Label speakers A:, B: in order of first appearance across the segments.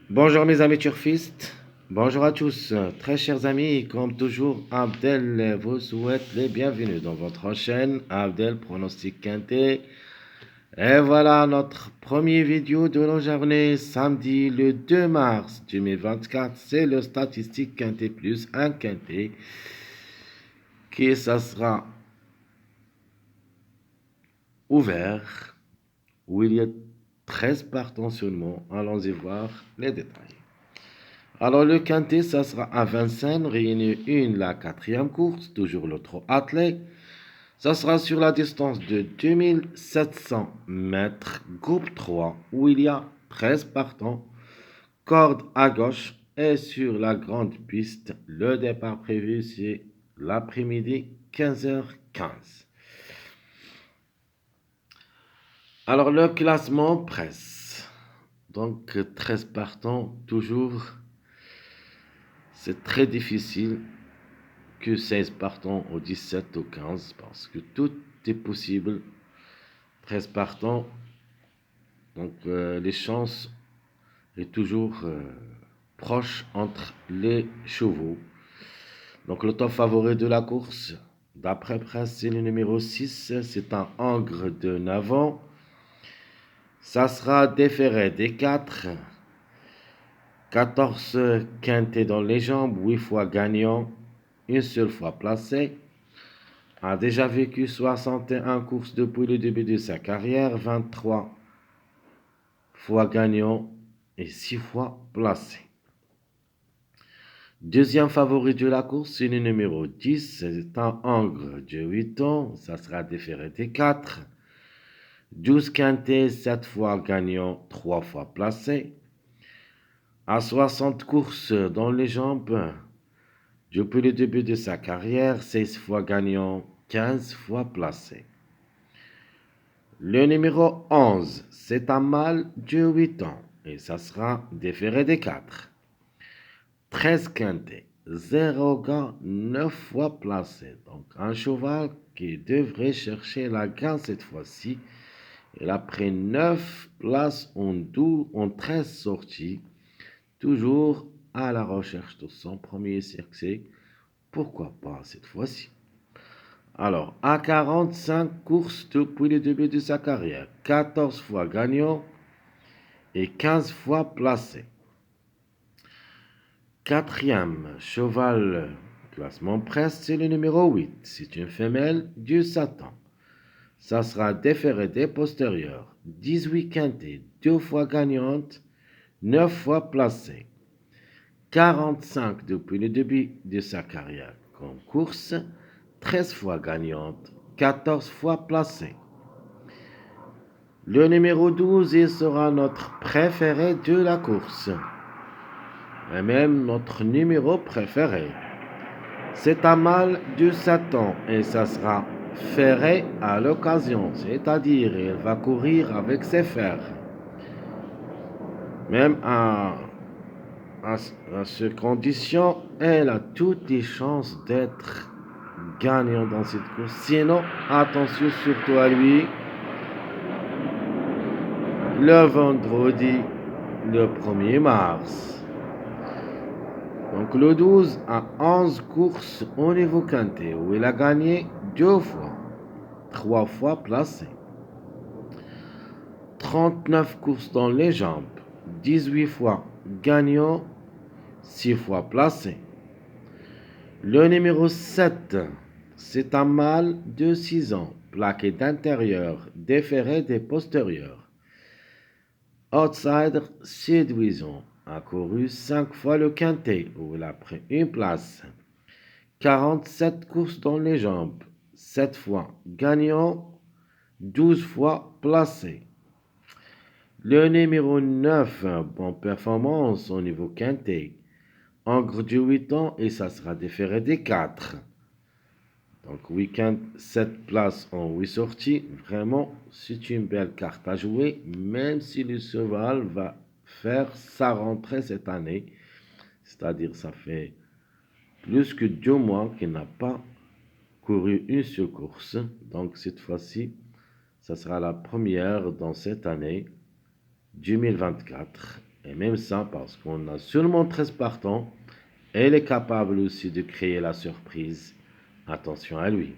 A: Bonjour mes amis turfistes, bonjour à tous, très chers amis, comme toujours, Abdel vous souhaite les bienvenus dans votre chaîne, Abdel Pronostic Quintet. Et voilà notre première vidéo de la journée, samedi le 2 mars 2024, c'est le statistique Quintet plus un Quintet, qui ça sera ouvert, où il y a 13 partants seulement, allons-y voir les détails. Alors le quintet, ça sera à Vincennes, réunion 1, la quatrième course, toujours le trot attelé. Ça sera sur la distance de 2700 mètres, groupe 3, où il y a 13 partants, corde à gauche, et sur la grande piste, le départ prévu c'est l'après-midi 15h15. Alors le classement presse. Donc 13 partants, toujours, c'est très difficile que 16 partants au 17 au 15 parce que tout est possible. 13 partants, donc les chances est toujours proche entre les chevaux. Donc le top favori de la course, d'après presse, c'est le numéro 6, c'est un Angre de 9 ans. Ça sera déféré des 4, 14 quintés dans les jambes, 8 fois gagnant, une seule fois placé. A déjà vécu 61 courses depuis le début de sa carrière, 23 fois gagnant et 6 fois placé. Deuxième favori de la course, c'est le numéro 10, c'est un Angre de 8 ans, ça sera déféré des 4. 12 quintés, 7 fois gagnant, 3 fois placé. À 60 courses dans les jambes, depuis le début de sa carrière, 16 fois gagnant, 15 fois placé. Le numéro 11, c'est un mâle de 8 ans et ça sera déféré des 4. 13 quintés, 0 gars, 9 fois placé. Donc un cheval qui devrait chercher la gagne cette fois-ci. Il a pris 9 places en 13 sorties, toujours à la recherche de son premier succès. Pourquoi pas cette fois-ci? Alors, à 45 courses depuis le début de sa carrière, 14 fois gagnant et 15 fois placé. Quatrième cheval classement presse, c'est le numéro 8. C'est une femelle du Satan. Ça sera déféré des postérieurs. 18 quintées, 2 fois gagnante, 9 fois placée. 45 depuis le début de sa carrière comme course, 13 fois gagnante, 14 fois placée. Le numéro 12, il sera notre préféré de la course. Et même notre numéro préféré. C'est un mâle de Satan et ça sera ferré à l'occasion. C'est-à-dire, il va courir avec ses fers. Même à ces conditions, elle a toutes les chances d'être gagnant dans cette course. Sinon, attention surtout à lui. Le vendredi, le 1er mars. Donc le 12 a 11 courses au niveau quintet où il a gagné 2 fois, 3 fois placé. 39 courses dans les jambes, 18 fois gagnant, 6 fois placé. Le numéro 7, c'est un mâle de 6 ans, plaqué d'intérieur, déféré des postérieurs. Outsider séduisant, a couru 5 fois le quintet où il a pris une place. 47 courses dans les jambes, 7 fois gagnant, 12 fois placé. Le numéro 9, bonne performance au niveau quintet. Angre de 8 ans et ça sera déféré des 4. Donc week-end, 7 places en 8 sorties. Vraiment, c'est une belle carte à jouer, même si le cheval va faire sa rentrée cette année. C'est-à-dire, ça fait plus que 2 mois qu'il n'a pas couru une seule course. Donc cette fois-ci, ça sera la première dans cette année 2024. Et même ça, parce qu'on a seulement 13 partants, elle est capable aussi de créer la surprise. Attention à lui.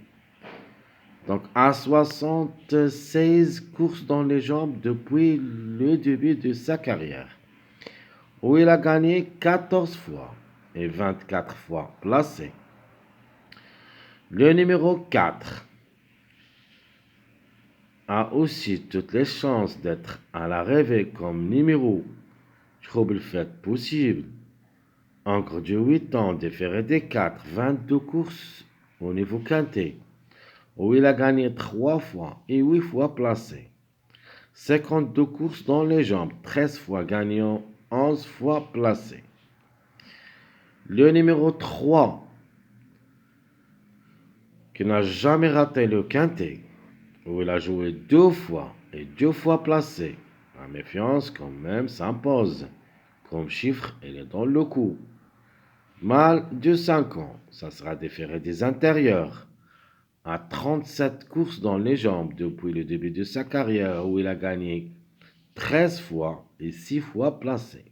A: Donc, à 76 courses dans les jambes depuis le début de sa carrière, où il a gagné 14 fois et 24 fois placé. Le numéro 4 a aussi toutes les chances d'être à l'arrivée comme numéro trouble fait possible. Encore de 8 ans, déféré des 4, 22 courses au niveau quintet, où il a gagné 3 fois et 8 fois placé. 52 courses dans les jambes, 13 fois gagnant, 11 fois placé. Le numéro 3, qui n'a jamais raté le quintet, où il a joué 2 fois et 2 fois placé. La méfiance quand même s'impose. Comme chiffre, il est dans le coup. Mâle de 5 ans, ça sera déféré des intérieurs. À 37 courses dans les jambes depuis le début de sa carrière, où il a gagné 13 fois et 6 fois placé.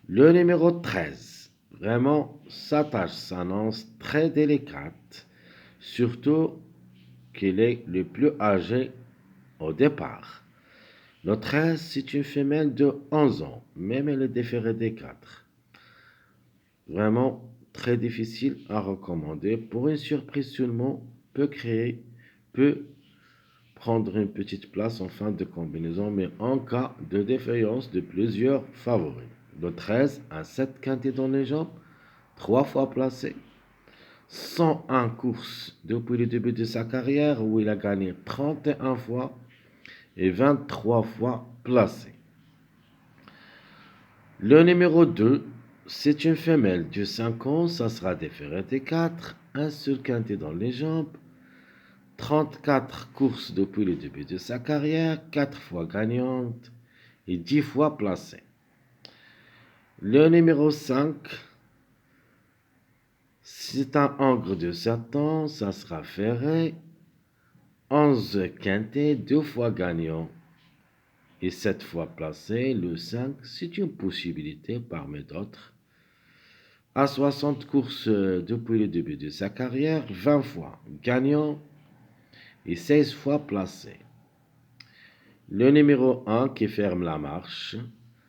A: Le numéro 13, vraiment, sa tâche s'annonce très délicate, surtout qu'il est le plus âgé au départ. Le 13, c'est une femelle de 11 ans, même elle est déférée des 4. Vraiment très difficile à recommander. Pour une surprise seulement, peut prendre une petite place en fin de combinaison, mais en cas de défaillance de plusieurs favoris. Le 13 a 7 quintés dans les jambes, 3 fois placé, 101 courses depuis le début de sa carrière où il a gagné 31 fois et 23 fois placé. Le numéro 2, c'est une femelle de 5 ans, ça sera déféré des 4, un seul quintet dans les jambes, 34 courses depuis le début de sa carrière, 4 fois gagnante et 10 fois placée. Le numéro 5, c'est un Angre de 7 ans, ça sera ferré, 11 quintets, 2 fois gagnant et 7 fois placé. Le 5, c'est une possibilité parmi d'autres. À 60 courses depuis le début de sa carrière, 20 fois gagnant et 16 fois placé. Le numéro 1 qui ferme la marche,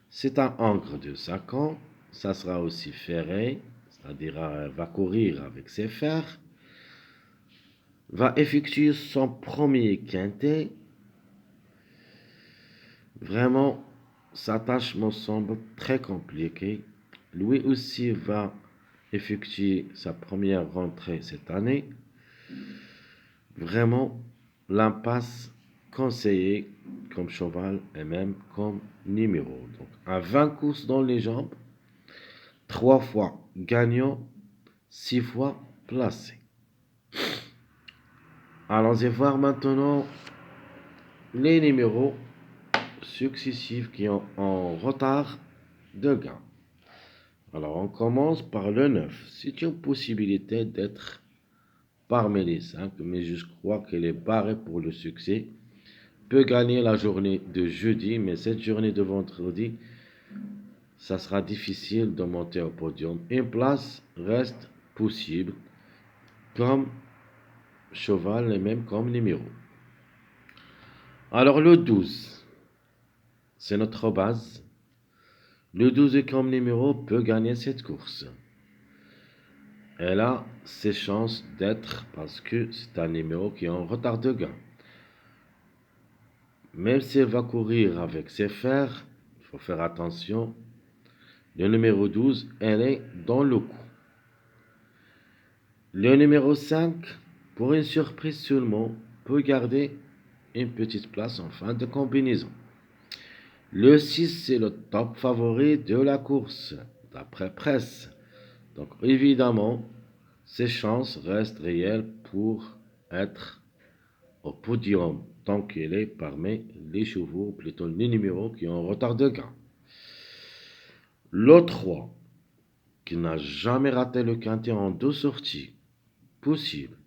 A: c'est un Angre de 5 ans, ça sera aussi ferré, c'est-à-dire va courir avec ses fers, va effectuer son premier quintet. Vraiment, sa tâche me semble très compliquée. Lui aussi va effectuer sa première rentrée cette année. Vraiment, l'impasse conseillée comme cheval et même comme numéro. Donc, à 20 courses dans les jambes, 3 fois gagnant, 6 fois placé. Allons-y voir maintenant les numéros successifs qui ont en retard de gain. Alors, on commence par le 9. C'est une possibilité d'être parmi les 5, mais je crois qu'elle est barrée pour le succès. Peut gagner la journée de jeudi, mais cette journée de vendredi, ça sera difficile de monter au podium. Une place reste possible comme cheval et même comme numéro. Alors, le 12, c'est notre base. Le 12 comme numéro peut gagner cette course. Elle a ses chances d'être parce que c'est un numéro qui est en retard de gain. Même si elle va courir avec ses fers, il faut faire attention. Le numéro 12, elle est dans le coup. Le numéro 5, pour une surprise seulement, peut garder une petite place en fin de combinaison. Le 6, c'est le top favori de la course, d'après presse. Donc évidemment, ses chances restent réelles pour être au podium tant qu'il est parmi les chevaux, plutôt les numéros qui ont retard de gain. Le 3, qui n'a jamais raté le quintet en 2 sorties, possible.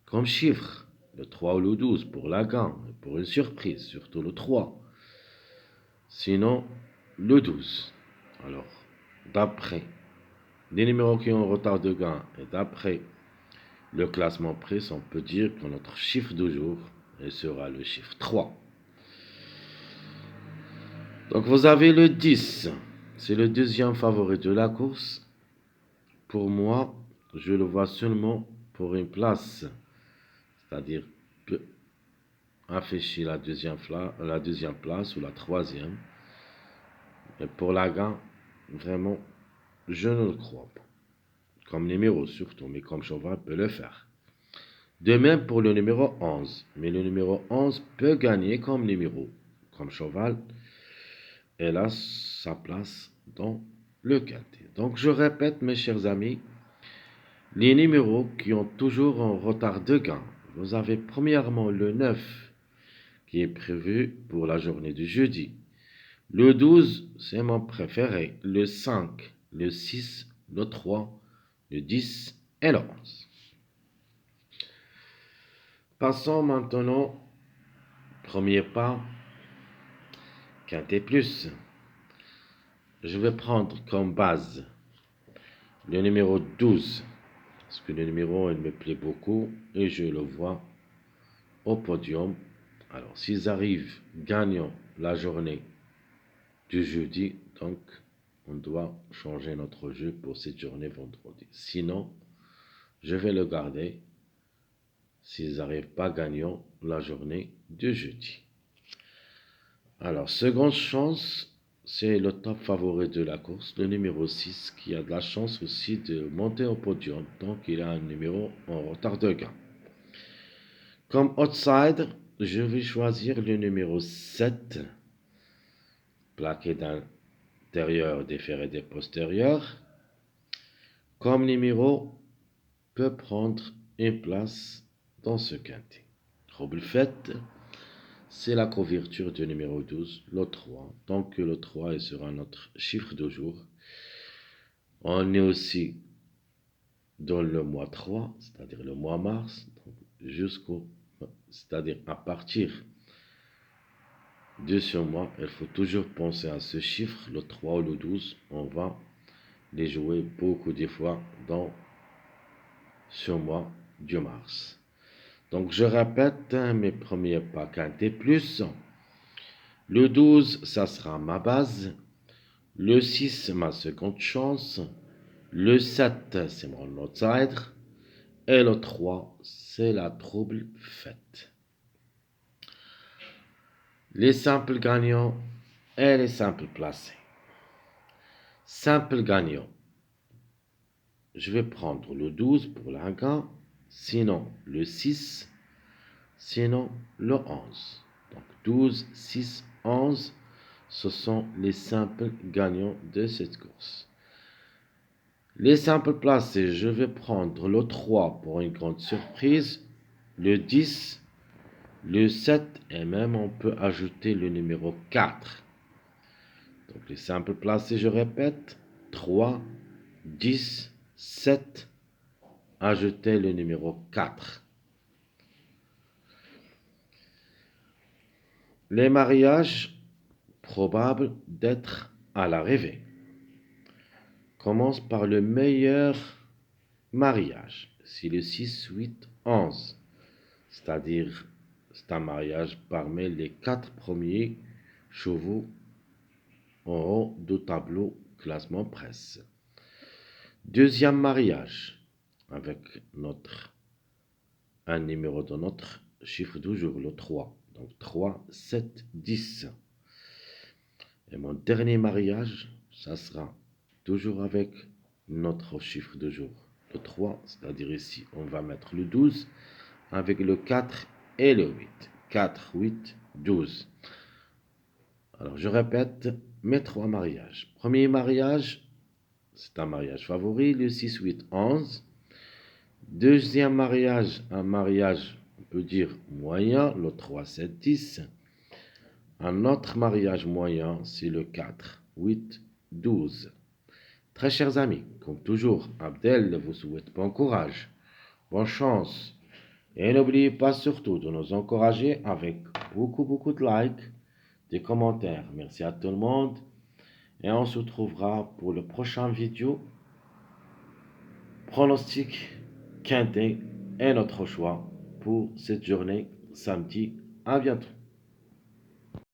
A: Comme chiffre, le 3 ou le 12 pour la gain, pour une surprise, surtout le 3. Sinon, le 12. Alors, d'après les numéros qui ont un retard de gain et d'après le classement prise, on peut dire que notre chiffre du jour sera le chiffre 3. Donc vous avez le 10. C'est le deuxième favori de la course. Pour moi, je le vois seulement pour une place, c'est-à-dire peut afficher la deuxième place ou la troisième. Et pour la gain, vraiment, je ne le crois pas. Comme numéro surtout, mais comme cheval peut le faire. De même pour le numéro 11. Mais le numéro 11 peut gagner comme numéro, comme cheval. Elle a sa place dans le quintet. Donc je répète mes chers amis, les numéros qui ont toujours un retard de gain. Vous avez premièrement le 9 qui est prévu pour la journée du jeudi. Le 12, c'est mon préféré. Le 5, le 6, le 3, le 10 et le 11. Passons maintenant, premier pas, quintet plus. Je vais prendre comme base le numéro 12. Parce que le numéro, il me plaît beaucoup et je le vois au podium. Alors, s'ils arrivent gagnant la journée du jeudi, donc on doit changer notre jeu pour cette journée vendredi. Sinon, je vais le garder s'ils n'arrivent pas gagnant la journée du jeudi. Alors, seconde chance, c'est le top favori de la course, le numéro 6, qui a de la chance aussi de monter au podium. Donc, il a un numéro en retard de gain. Comme outside, je vais choisir le numéro 7, plaqué d'intérieur, des ferrets des postérieurs. Comme numéro, peut prendre une place dans ce quintet. Trouble fait, c'est la couverture du numéro 12, le 3. Donc le 3 sera notre chiffre de jour. On est aussi dans le mois 3, c'est-à-dire le mois mars, c'est-à-dire à partir de ce mois, il faut toujours penser à ce chiffre, le 3 ou le 12. On va les jouer beaucoup de fois dans ce mois de mars. Donc je répète mes premiers pas quintet plus. Le 12, ça sera ma base. Le 6, ma seconde chance. Le 7, c'est mon outsider. Et le 3, c'est la trouble faite. Les simples gagnants et les simples placés. Simple gagnant. Je vais prendre le 12 pour la gain, sinon le 6, sinon le 11. Donc 12, 6, 11, ce sont les simples gagnants de cette course. Les simples placés, je vais prendre le 3 pour une grande surprise, le 10, le 7 et même on peut ajouter le numéro 4. Donc les simples placés, je répète, 3, 10, 7, ajouter le numéro 4. Les mariages probables d'être à l'arrivée. Commence par le meilleur mariage. C'est le 6, 8, 11. C'est-à-dire, c'est un mariage parmi les 4 premiers chevaux en haut du tableau classement presse. Deuxième mariage, avec un numéro de notre chiffre du jour, le 3. Donc 3, 7, 10. Et mon dernier mariage, ça sera toujours avec notre chiffre de jour, le 3, c'est-à-dire ici, on va mettre le 12 avec le 4 et le 8. 4, 8, 12. Alors, je répète mes 3 mariages. Premier mariage, c'est un mariage favori, le 6, 8, 11. Deuxième mariage, un mariage, on peut dire moyen, le 3, 7, 10. Un autre mariage moyen, c'est le 4, 8, 12. Très chers amis, comme toujours, Abdel vous souhaite bon courage, bonne chance. Et n'oubliez pas surtout de nous encourager avec beaucoup de likes, des commentaires. Merci à tout le monde. et on se retrouvera pour le prochain vidéo. Pronostic quintet et notre choix pour cette journée samedi. À bientôt.